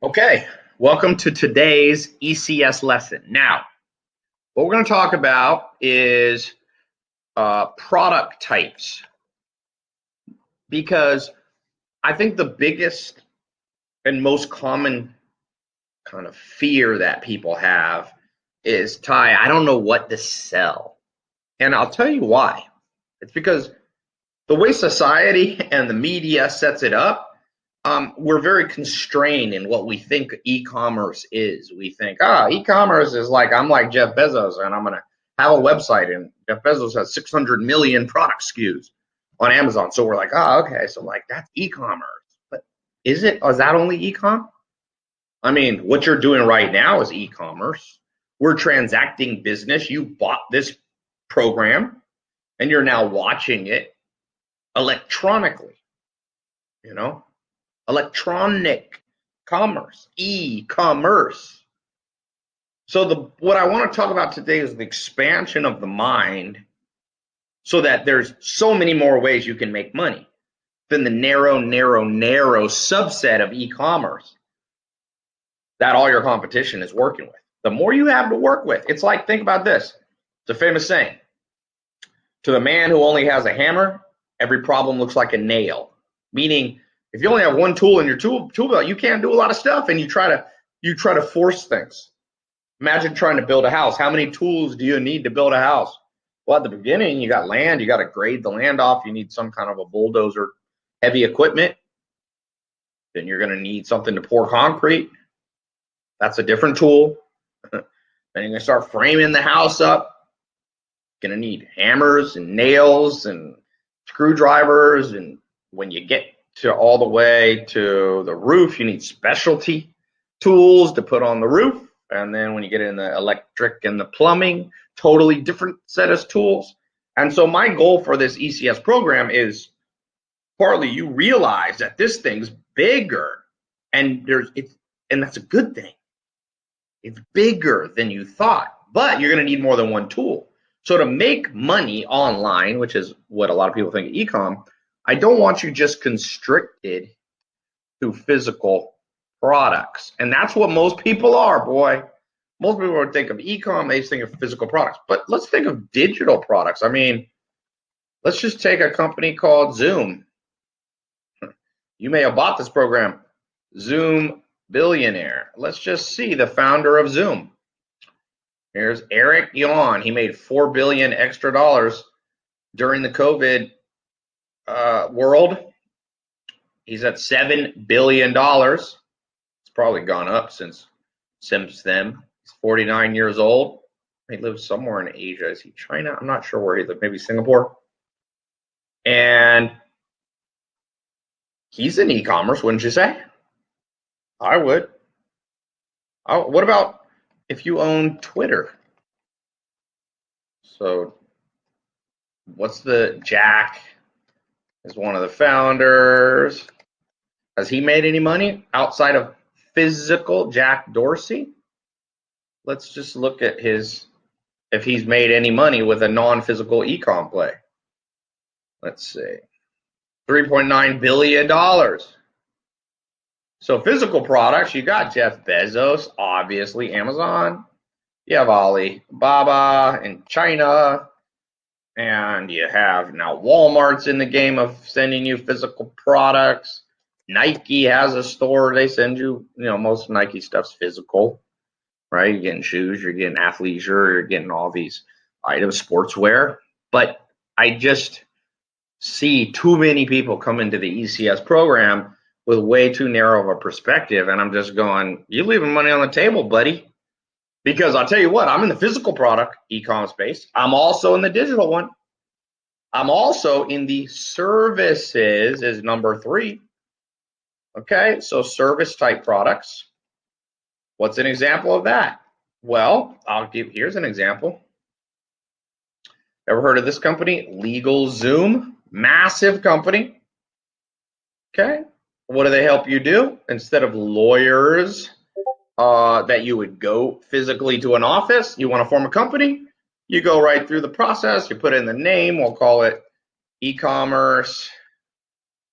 Okay, welcome to today's ECS lesson. Now, what we're going to talk about is product types, because I think the biggest and most common kind of fear that people have is, Ty, I don't know what to sell. And I'll tell you why. It's because the way society and the media sets it up, we're very constrained in what we think e-commerce is. We think, e-commerce is like, I'm like Jeff Bezos and I'm going to have a website, and Jeff Bezos has 600 million product SKUs on Amazon. So we're like, okay. So like that's e-commerce. But is it? Is that only e-com? I mean, what you're doing right now is e-commerce. We're transacting business. You bought this program and you're now watching it electronically, you know? Electronic commerce, e-commerce. So what I want to talk about today is the expansion of the mind, so that there's so many more ways you can make money than the narrow subset of e-commerce that all your competition is working with. The more you have to work with, it's like, think about this. It's a famous saying. To the man who only has a hammer, every problem looks like a nail. Meaning, if you only have one tool in your tool belt, you can't do a lot of stuff, and you try to force things. Imagine trying to build a house. How many tools do you need to build a house? Well, at the beginning, you got land. You got to grade the land off. You need some kind of a bulldozer, heavy equipment. Then you're going to need something to pour concrete. That's a different tool. Then you're going to start framing the house up. You're going to need hammers and nails and screwdrivers. And when you get to all the way to the roof, you need specialty tools to put on the roof. And then when you get in the electric and the plumbing, totally different set of tools. And so my goal for this ECS program is partly you realize that this thing's bigger, and that's a good thing. It's bigger than you thought, but you're going to need more than one tool. So to make money online, which is what a lot of people think of e-com, I don't want you just constricted to physical products. And that's what most people are, boy. Most people would think of e-com, they just think of physical products. But let's think of digital products. I mean, let's just take a company called Zoom. You may have bought this program, Zoom Billionaire. Let's just see the founder of Zoom. Here's Eric Yuan. He made $4 billion extra dollars during the COVID world. He's at $7 billion. It's probably gone up since then. He's 49 years old. He lives somewhere in Asia. Is he China? I'm not sure where he lives. Maybe Singapore. And he's in e-commerce, wouldn't you say? I would. What about if you own Twitter? So Jack is one of the founders. Has he made any money outside of physical, Jack Dorsey? Let's just look at if he's made any money with a non-physical e-com play. Let's see. $3.9 billion. So physical products, you got Jeff Bezos, obviously Amazon. You have Alibaba in China. And you have now Walmart's in the game of sending you physical products. Nike has a store. They send you, most Nike stuff's physical, right? You're getting shoes, you're getting athleisure, you're getting all these items, sportswear. But I just see too many people come into the ECS program with way too narrow of a perspective. And I'm just going, you're leaving money on the table, buddy. Because I'll tell you what, I'm in the physical product e-com space. I'm also in the digital one. I'm also in the services is number 3. Okay, so service type products. What's an example of that? Well, here's an example. Ever heard of this company? LegalZoom, massive company. Okay, what do they help you do? Instead of lawyers that you would go physically to an office, you want to form a company, you go right through the process, you put in the name, we'll call it e-commerce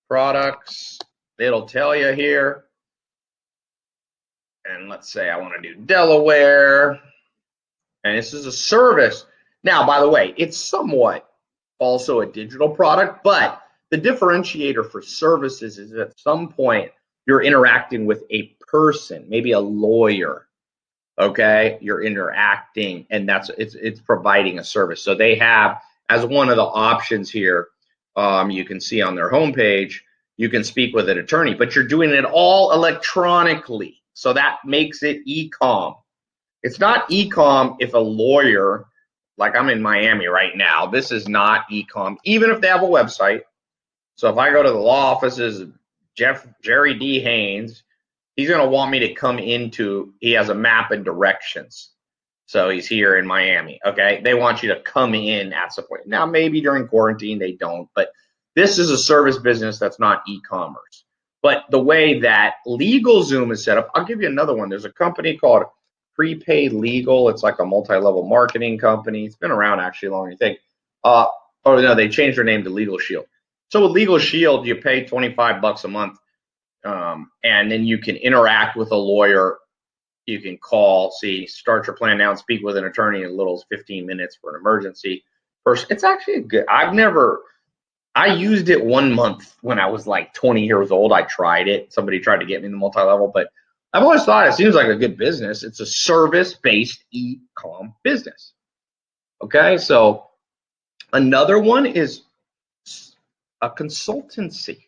products. It'll tell you here And let's say I want to do Delaware, and this is a service. Now, by the way, it's somewhat also a digital product, but the differentiator for services is at some point you're interacting with a person, maybe a lawyer. Okay, you're interacting, and it's providing a service. So they have, as one of the options here, you can see on their homepage, you can speak with an attorney, but you're doing it all electronically. So that makes it e-com. It's not e-com if a lawyer, like I'm in Miami right now, this is not e-com, even if they have a website. So if I go to the law offices of Jerry D. Haynes, he's going to want me to come into, he has a map and directions. So he's here in Miami, okay? They want you to come in at some point. Now, maybe during quarantine they don't, but this is a service business that's not e-commerce. But the way that LegalZoom is set up, I'll give you another one. There's a company called Prepaid Legal. It's like a multi-level marketing company. It's been around actually longer than you think. Oh no, they changed their name to Legal Shield. So with Legal Shield, you pay $25 a month, and then you can interact with a lawyer. You can call, start your plan now and speak with an attorney in as little as 15 minutes for an emergency. First, it's actually good. I used it 1 month when I was like 20 years old. I tried it. Somebody tried to get me in the multi-level, but I've always thought it seems like a good business. It's a service-based e-com business. Okay, so another one is a consultancy.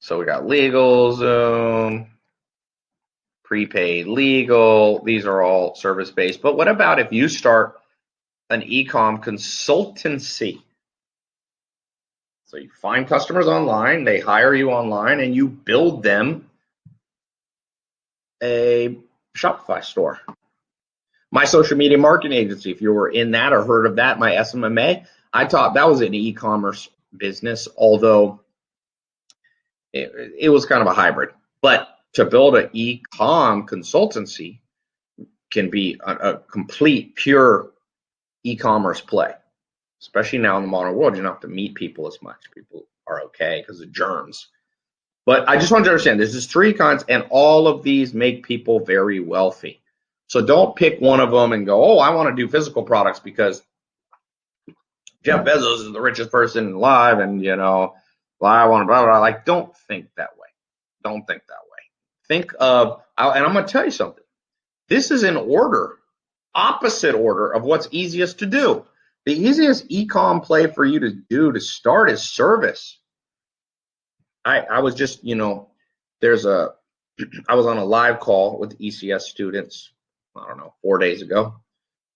So we got LegalZoom, Prepaid Legal. These are all service-based. But what about if you start an e-com consultancy? So you find customers online, they hire you online, and you build them a Shopify store. My social media marketing agency, if you were in that or heard of that, my SMMA, I thought that was an e-commerce business, although it was kind of a hybrid. But to build an e-com consultancy can be a complete, pure e-commerce play. Especially now in the modern world, you don't have to meet people as much. People are okay because of germs. But I just want you to understand, there's just 3 kinds, and all of these make people very wealthy. So don't pick one of them and go, oh, I want to do physical products because Jeff Bezos is the richest person alive, and well, I want to blah, blah, blah. Like, don't think that way. Don't think that way. Think of, and I'm going to tell you something. This is in order, opposite order of what's easiest to do. The easiest e-com play for you to do to start is service. I was just, I was on a live call with ECS students, I don't know, 4 days ago.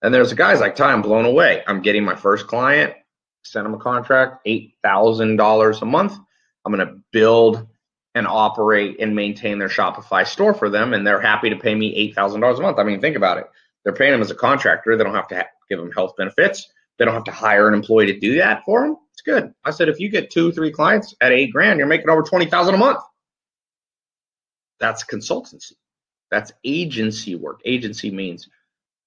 And there's a guy's like, Ty, I'm blown away. I'm getting my first client, sent him a contract, $8,000 a month. I'm going to build and operate and maintain their Shopify store for them, and they're happy to pay me $8,000 a month. I mean, think about it. They're paying him as a contractor. They don't have to give him health benefits. They don't have to hire an employee to do that for them. It's good. I said, if you get 2-3 clients at $8,000, you're making over $20,000 a month. That's consultancy. That's agency work. Agency means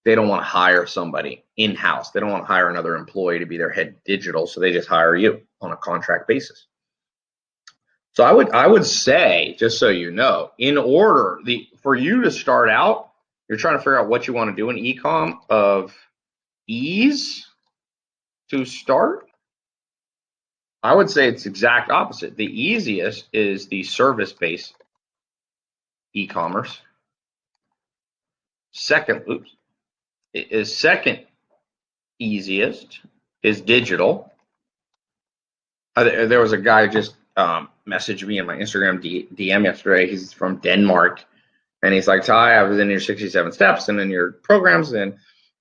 they don't want to hire somebody in-house. They don't want to hire another employee to be their head digital, so they just hire you on a contract basis. So I would say, just so you know, in order for you to start out, you're trying to figure out what you want to do in e-com of ease to start. I would say it's exact opposite. The easiest is the service-based e-commerce. Second easiest is digital. There was a guy just messaged me in my Instagram DM yesterday. He's from Denmark, and he's like, Ty, I was in your 67 steps and in your programs, and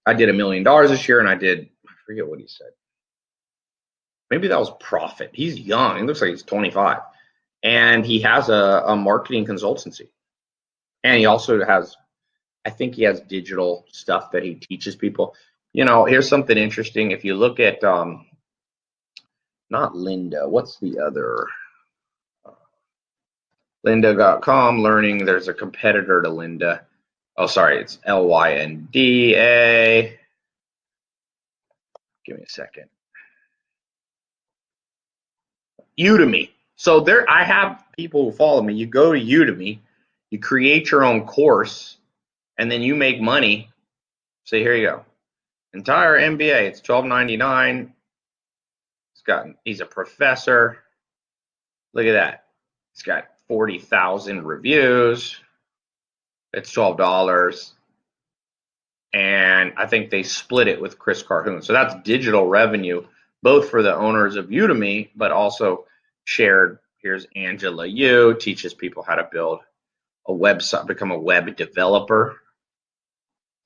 I did $1 million this year, and I forget what he said. Maybe that was profit. He's young. He looks like he's 25. And he has a marketing consultancy. And he also has, I think he has digital stuff that he teaches people. Here's something interesting. If you look at, not Lynda, what's the other? Lynda.com learning. There's a competitor to Lynda. Oh, sorry. It's Lynda. Give me a second. Udemy. So I have people who follow me. You go to Udemy, You create your own course, and then you make money. So here you go. Entire MBA, it's $12.99. He's a professor. Look at that. It's got 40,000 reviews. It's $12. And I think they split it with Chris Carhoon. So that's digital revenue, both for the owners of Udemy, but also shared. Here's Angela Yu, teaches people how to build a website, become a web developer.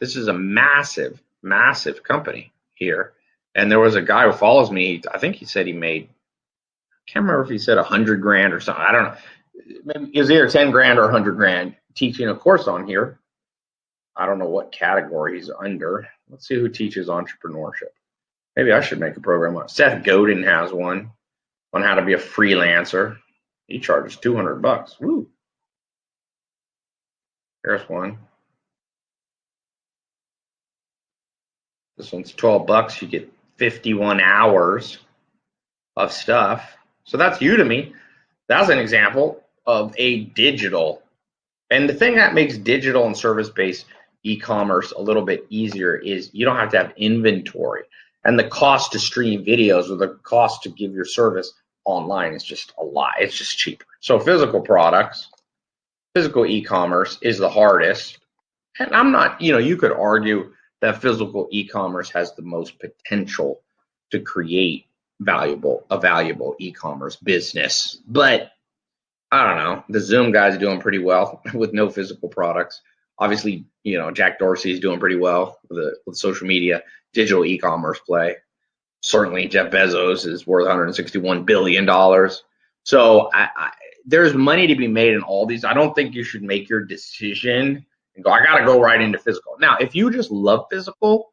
This is a massive, massive company here. And there was a guy who follows me. I think he said he made, I can't remember if he said 100 grand or something. I don't know. Maybe it was either 10 grand or 100 grand teaching a course on here. I don't know what category he's under. Let's see who teaches entrepreneurship. Maybe I should make a program on it. Seth Godin has one on how to be a freelancer. He charges $200. Woo. Here's one. This one's $12. You get 51 hours of stuff. So that's Udemy. That's an example of a digital. And the thing that makes digital and service-based e-commerce a little bit easier is you don't have to have inventory. And the cost to stream videos or the cost to give your service online is just a lot. It's just cheaper. So physical products, physical e-commerce is the hardest. And I'm not, you could argue that physical e-commerce has the most potential to create a valuable e-commerce business. But I don't know. The Zoom guy's doing pretty well with no physical products. Obviously, Jack Dorsey's doing pretty well with social media, digital e-commerce play. Certainly, Jeff Bezos is worth $161 billion. So there's money to be made in all these. I don't think you should make your decision and go, I got to go right into physical. Now, if you just love physical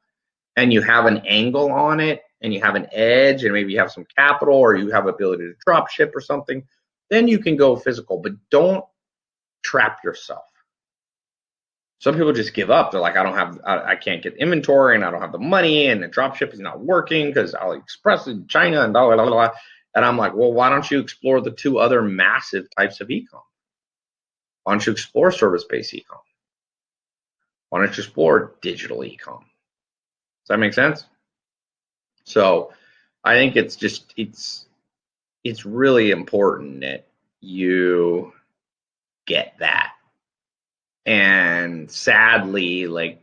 and you have an angle on it and you have an edge and maybe you have some capital or you have ability to drop ship or something, then you can go physical, but don't trap yourself. Some people just give up. They're like, I can't get inventory and I don't have the money and the drop ship is not working because AliExpress in China and blah, blah, blah, blah. And I'm like, well, why don't you explore the two other massive types of e-com? Why don't you explore service-based e-com? Why don't you explore digital e-com? Does that make sense? So I think it's really important that you get that. And sadly,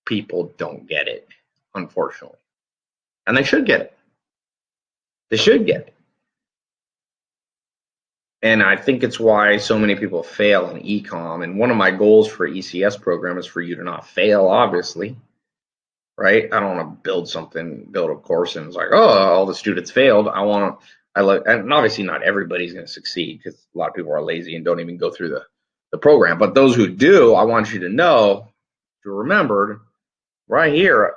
people don't get it, unfortunately. And they should get it. They should get it. And I think it's why so many people fail in e-com. And one of my goals for ECS program is for you to not fail, obviously. Right? I don't want to build a course and it's like, oh, all the students failed. And obviously not everybody's going to succeed because a lot of people are lazy and don't even go through the program. But those who do, I want you to know, to remember right here,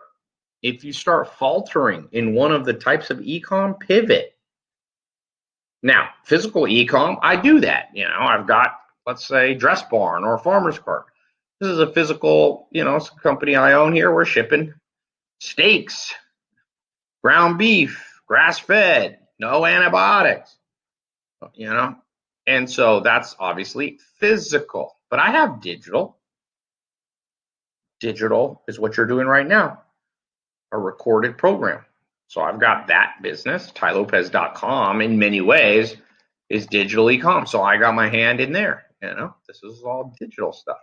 if you start faltering in one of the types of e-com, pivot. Now, physical e-com, I do that. I've got, let's say, Dress Barn or Farmer's Cart. This is a physical, it's a company I own here. We're shipping steaks, ground beef, grass-fed, no antibiotics, And so that's obviously physical. But I have digital. Digital is what you're doing right now, a recorded program. So I've got that business. TaiLopez.com in many ways is digital e-com. So I got my hand in there. This is all digital stuff.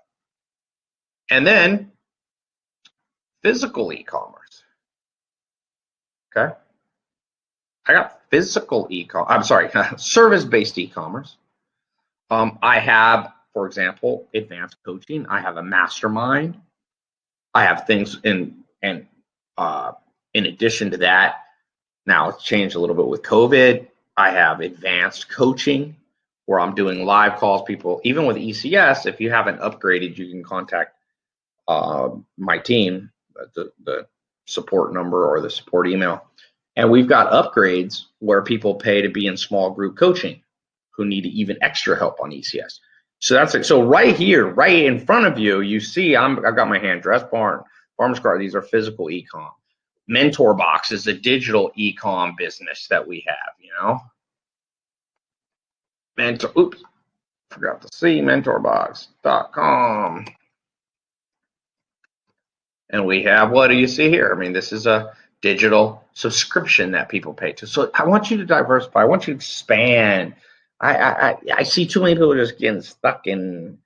And then physical e-commerce. Okay. I got physical service-based e-commerce. I have, for example, advanced coaching. I have a mastermind. I have things in addition to that. Now it's changed a little bit with COVID. I have advanced coaching where I'm doing live calls. People, even with ECS, if you haven't upgraded, you can contact my team, the support number or the support email. And we've got upgrades where people pay to be in small group coaching who need even extra help on ECS. So that's it. So right here, right in front of you, you see I've got my hand, Dress Barn, Farmer's Cart. These are physical e-com. Mentor Box is a digital e-com business that we have, Forgot to see mentorbox.com. And we have, what do you see here? I mean, this is a digital subscription that people pay to. So I want you to diversify. I want you to expand. I see too many people just getting stuck in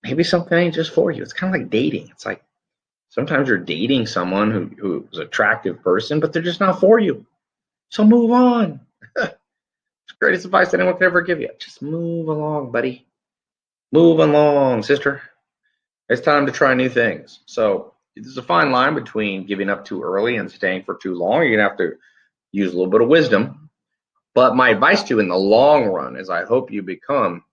maybe something ain't just for you. It's kind of like dating. It's like sometimes you're dating someone who's an attractive person, but they're just not for you. So move on. It's the greatest advice anyone could ever give you. Just move along, buddy. Move along, sister. It's time to try new things. So there's a fine line between giving up too early and staying for too long. You're going to have to use a little bit of wisdom. But my advice to you in the long run is I hope you become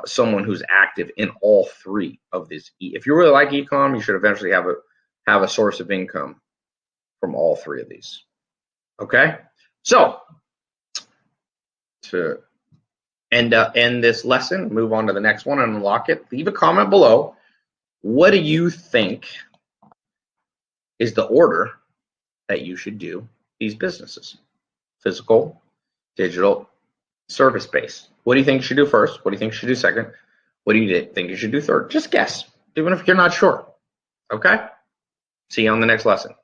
someone who's active in all three of these. If you really like ecom, you should eventually have a source of income from all three of these. Okay? So to end this lesson, move on to the next one and unlock it, leave a comment below. What do you think is the order that you should do these businesses? Physical, digital, service-based. What do you think you should do first? What do you think you should do second? What do you think you should do third? Just guess, even if you're not sure. Okay? See you on the next lesson.